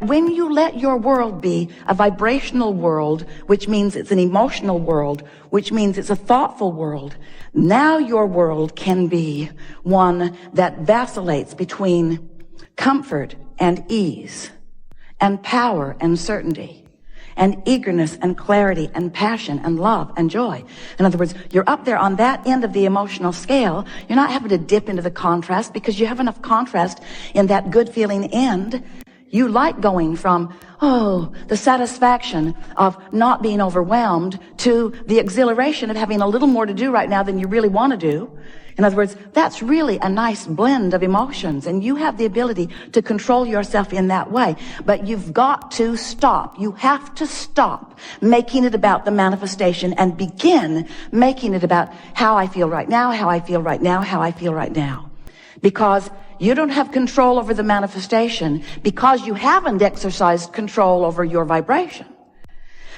When you let your world be a vibrational world, which means it's an emotional world, which means it's a thoughtful world, now your world can be one that vacillates between comfort and ease, and power and certainty, and eagerness and clarity and passion and love and joy. In other words, you're up there on that end of the emotional scale. You're not having to dip into the contrast because you have enough contrast in that good feeling end. You like going from, the satisfaction of not being overwhelmed to the exhilaration of having a little more to do right now than you really want to do. In other words, that's really a nice blend of emotions, and you have the ability to control yourself in that way. But you've got to stop. You have to stop making it about the manifestation and begin making it about how I feel right now, how I feel right now, how I feel right now. Because you don't have control over the manifestation because you haven't exercised control over your vibration.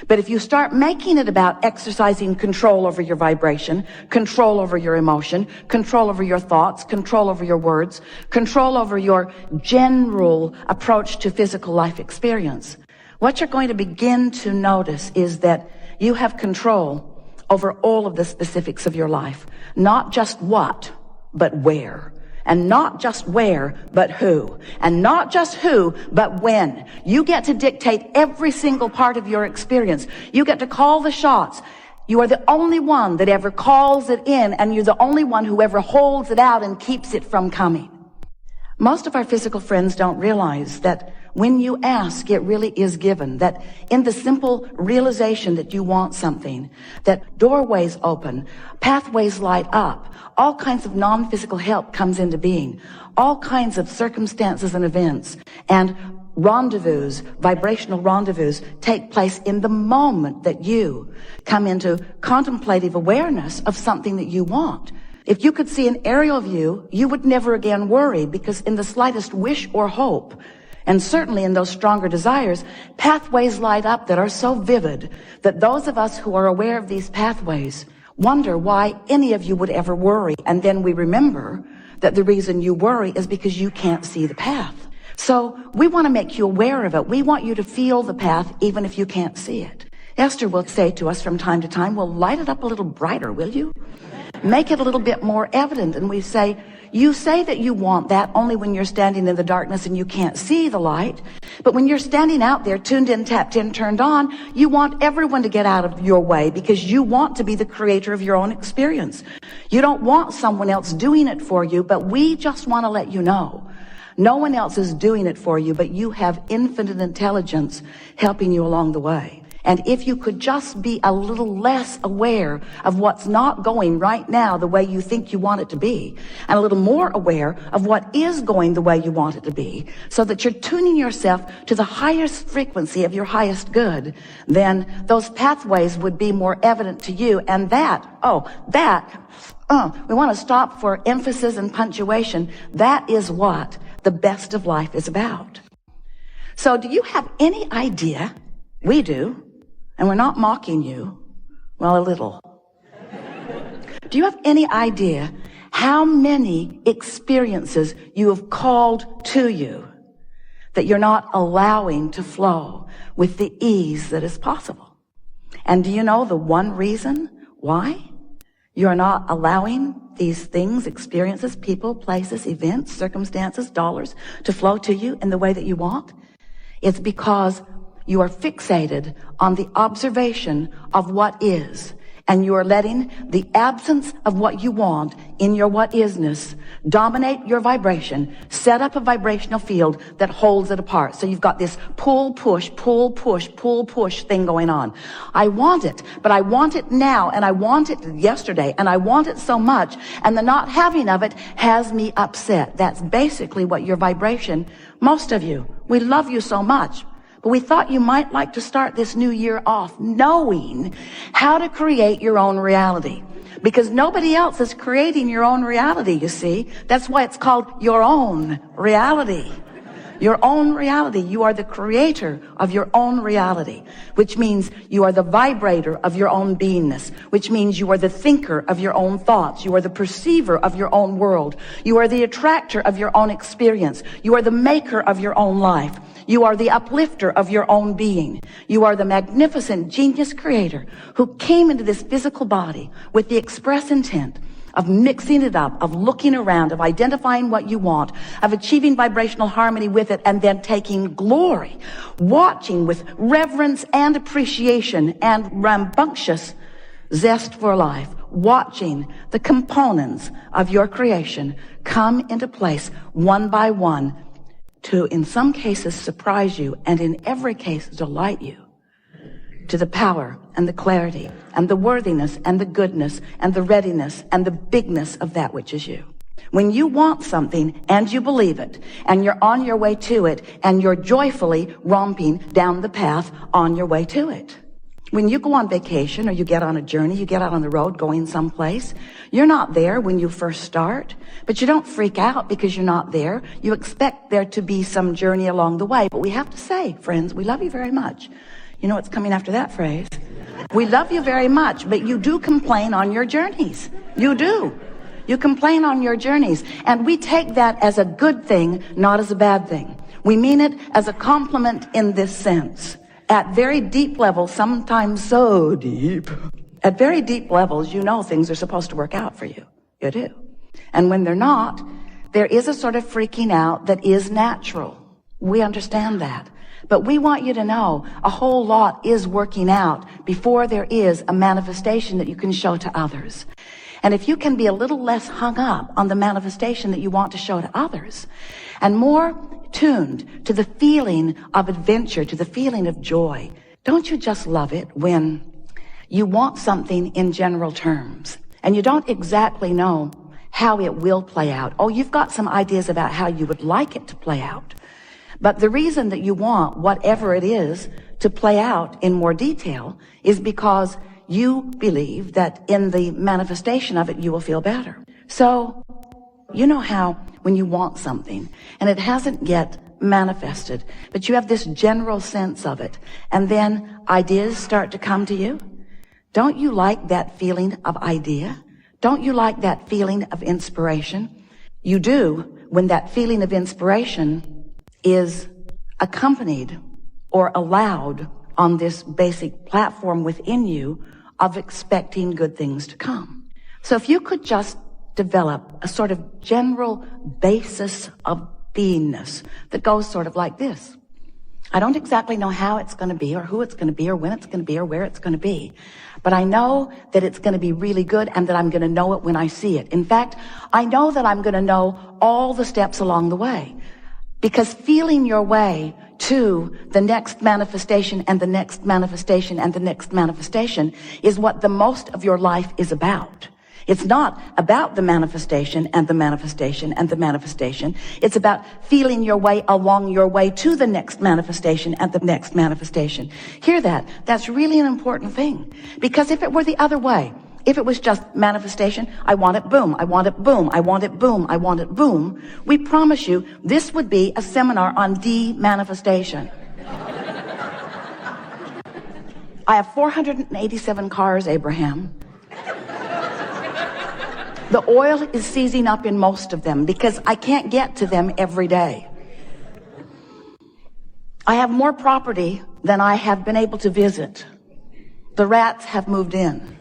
But if you start making it about exercising control over your vibration, control over your emotion, control over your thoughts, control over your words, control over your general approach to physical life experience, what you're going to begin to notice is that you have control over all of the specifics of your life. Not just what, but where. And not just where, but who. And not just who, but when. You get to dictate every single part of your experience. You get to call the shots. You are the only one that ever calls it in, and you're the only one who ever holds it out and keeps it from coming. Most of our physical friends don't realize that when you ask, it really is given. That in the simple realization that you want something, that doorways open, pathways light up, all kinds of non-physical help comes into being, all kinds of circumstances and events, and rendezvous, vibrational rendezvous, take place in the moment that you come into contemplative awareness of something that you want. If you could see an aerial view, you would never again worry, because in the slightest wish or hope, and certainly in those stronger desires, pathways light up that are so vivid that those of us who are aware of these pathways wonder why any of you would ever worry. And then we remember that the reason you worry is because you can't see the path. So we want to make you aware of it. We want you to feel the path even if you can't see it. Esther will say to us from time to time, well, light it up a little brighter, will you? Make it a little bit more evident. And we say, you say that you want that only when you're standing in the darkness and you can't see the light. But when you're standing out there, tuned in, tapped in, turned on, you want everyone to get out of your way because you want to be the creator of your own experience. You don't want someone else doing it for you, but we just want to let you know. No one else is doing it for you, but you have infinite intelligence helping you along the way. And if you could just be a little less aware of what's not going right now the way you think you want it to be, and a little more aware of what is going the way you want it to be, so that you're tuning yourself to the highest frequency of your highest good, then those pathways would be more evident to you. And we want to stop for emphasis and punctuation. That is what the best of life is about. So do you have any idea? We do. And we're not mocking you. Well, a little. Do you have any idea how many experiences you have called to you that you're not allowing to flow with the ease that is possible? And do you know the one reason why you're not allowing these things, experiences, people, places, events, circumstances, dollars to flow to you in the way that you want? It's because you are fixated on the observation of what is, and you are letting the absence of what you want in your what isness dominate your vibration, set up a vibrational field that holds it apart. So you've got this pull, push, pull, push, pull, push thing going on. I want it, but I want it now, and I want it yesterday, and I want it so much, and the not having of it has me upset. That's basically what your vibration, most of you, we love you so much. But we thought you might like to start this new year off knowing how to create your own reality. Because nobody else is creating your own reality, you see. That's why it's called your own reality. Your own reality. You are the creator of your own reality, which means you are the vibrator of your own beingness, which means you are the thinker of your own thoughts. You are the perceiver of your own world. You are the attractor of your own experience. You are the maker of your own life. You are the uplifter of your own being. You are the magnificent genius creator who came into this physical body with the express intent of mixing it up, of looking around, of identifying what you want, of achieving vibrational harmony with it, and then taking glory, watching with reverence and appreciation and rambunctious zest for life, watching the components of your creation come into place one by one to, in some cases, surprise you, and in every case, delight you, to the power and the clarity and the worthiness and the goodness and the readiness and the bigness of that which is you. When you want something and you believe it and you're on your way to it and you're joyfully romping down the path on your way to it. When you go on vacation or you get on a journey, you get out on the road going someplace, you're not there when you first start, but you don't freak out because you're not there. You expect there to be some journey along the way. But we have to say, friends, we love you very much. You know what's coming after that phrase? We love you very much, but you do complain on your journeys. You do. You complain on your journeys. And we take that as a good thing, not as a bad thing. We mean it as a compliment in this sense. At very deep levels, sometimes so deep, at very deep levels, you know things are supposed to work out for you. You do. And when they're not, there is a sort of freaking out that is natural. We understand that. But we want you to know a whole lot is working out before there is a manifestation that you can show to others. And if you can be a little less hung up on the manifestation that you want to show to others and more tuned to the feeling of adventure, to the feeling of joy, don't you just love it when you want something in general terms and you don't exactly know how it will play out? Oh, you've got some ideas about how you would like it to play out. But the reason that you want whatever it is to play out in more detail is because you believe that in the manifestation of it, you will feel better. So, you know how when you want something and it hasn't yet manifested, but you have this general sense of it, and then ideas start to come to you? Don't you like that feeling of idea? Don't you like that feeling of inspiration? You do when that feeling of inspiration is accompanied or allowed on this basic platform within you of expecting good things to come. So if you could just develop a sort of general basis of beingness that goes sort of like this. I don't exactly know how it's going to be or who it's going to be or when it's going to be or where it's going to be, but I know that it's going to be really good and that I'm going to know it when I see it. In fact, I know that I'm going to know all the steps along the way. Because feeling your way to the next manifestation and the next manifestation and the next manifestation is what the most of your life is about. It's not about the manifestation and the manifestation and the manifestation. It's about feeling your way along your way to the next manifestation and the next manifestation. Hear that. That's really an important thing. Because if it were the other way, if it was just manifestation, I want it, boom, I want it, boom, I want it, boom, I want it, boom, we promise you this would be a seminar on de-manifestation. I have 487 cars, Abraham. The oil is seizing up in most of them because I can't get to them every day. I have more property than I have been able to visit. The rats have moved in.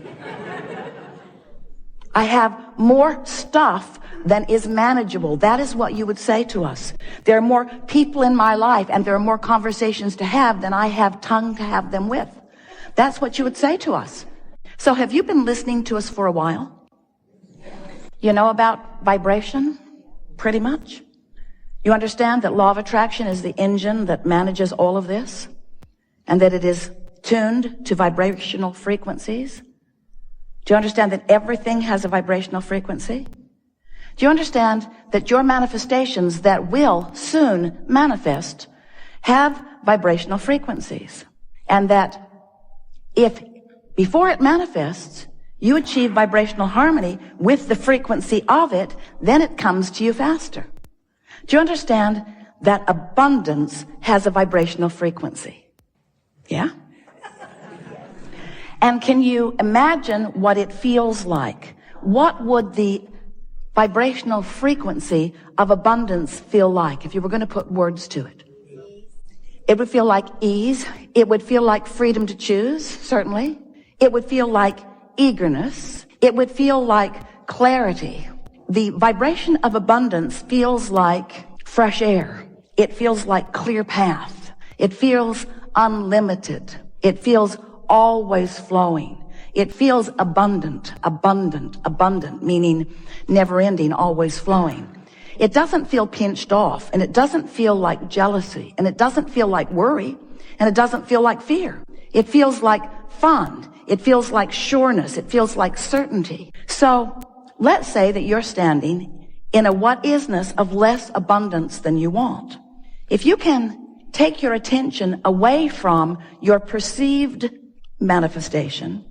I have more stuff than is manageable. That is what you would say to us. There are more people in my life and there are more conversations to have than I have tongue to have them with. That's what you would say to us. So have you been listening to us for a while? You know about vibration? Pretty much. You understand that law of attraction is the engine that manages all of this and that it is tuned to vibrational frequencies? Do you understand that everything has a vibrational frequency? Do you understand that your manifestations that will soon manifest have vibrational frequencies? And that if before it manifests, you achieve vibrational harmony with the frequency of it, then it comes to you faster. Do you understand that abundance has a vibrational frequency. Yeah? And can you imagine what it feels like? What would the vibrational frequency of abundance feel like if you were going to put words to it? It would feel like ease. It would feel like freedom to choose, certainly. It would feel like eagerness. It would feel like clarity. The vibration of abundance feels like fresh air. It feels like clear path. It feels unlimited. It feels always flowing. It feels abundant, meaning never ending, always flowing. It doesn't feel pinched off, and it doesn't feel like jealousy, and it doesn't feel like worry, and it doesn't feel like fear. It feels like fun. It feels like sureness. It feels like certainty. So let's say that you're standing in a what-isness of less abundance than you want. If you can take your attention away from your perceived manifestation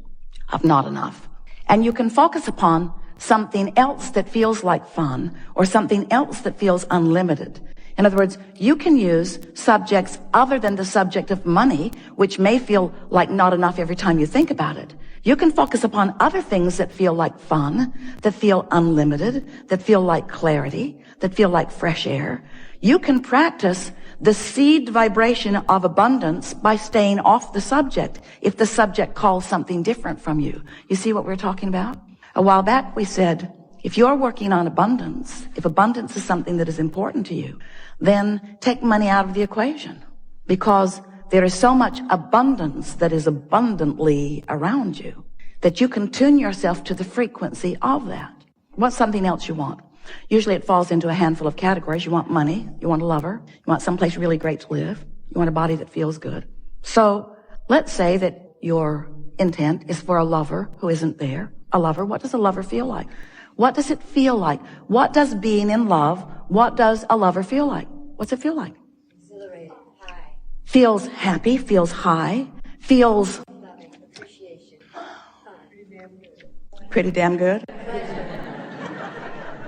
of not enough, and you can focus upon something else that feels like fun or something else that feels unlimited. In other words, you can use subjects other than the subject of money, which may feel like not enough every time you think about it. You can focus upon other things that feel like fun, that feel unlimited, that feel like clarity, that feel like fresh air. You can practice the seed vibration of abundance by staying off the subject if the subject calls something different from you. You see what we're talking about? A while back we said, if you're working on abundance, if abundance is something that is important to you, then take money out of the equation, because there is so much abundance that is abundantly around you that you can tune yourself to the frequency of that. What's something else you want? Usually it falls into a handful of categories. You want money, you want a lover, you want someplace really great to live, you want a body that feels good. So let's say that your intent is for a lover who isn't there. A lover, what does a lover feel like? What does it feel like? What does being in love, what does a lover feel like? What's it feel like? Exhilarated, high. Feels happy, feels high, feels Loving, appreciation. pretty damn good.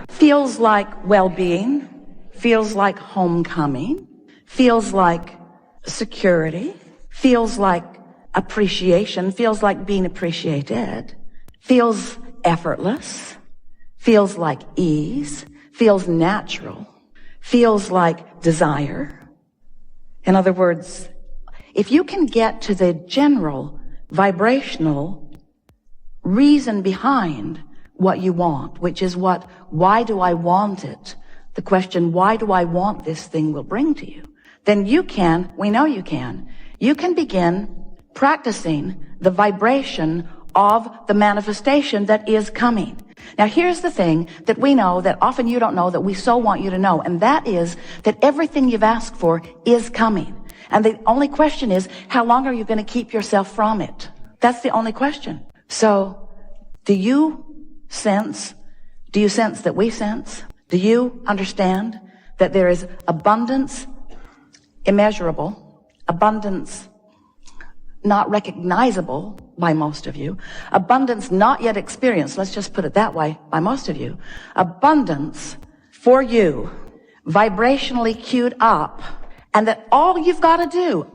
Feels like well-being, feels like homecoming, feels like security, feels like appreciation, feels like being appreciated, feels effortless, feels like ease, feels natural, feels like desire. In other words, if you can get to the general vibrational reason behind what you want, which is why do I want it? The question, why do I want this thing, will bring to you. Then we know you can begin practicing the vibration of the manifestation that is coming. Now here's the thing that we know that often you don't know, that we so want you to know, and that is that everything you've asked for is coming. And the only question is, how long are you going to keep yourself from it? That's the only question. So, do you sense that we sense? Do you understand that there is abundance immeasurable, abundance not recognizable by most of you, abundance not yet experienced, let's just put it that way, by most of you, abundance for you, vibrationally queued up, and that all you've got to do,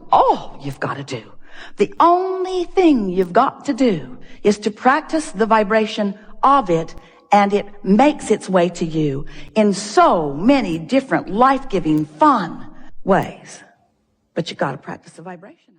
the only thing you've got to do is to practice the vibration of it, and it makes its way to you in so many different life-giving, fun ways. But you got to practice the vibration.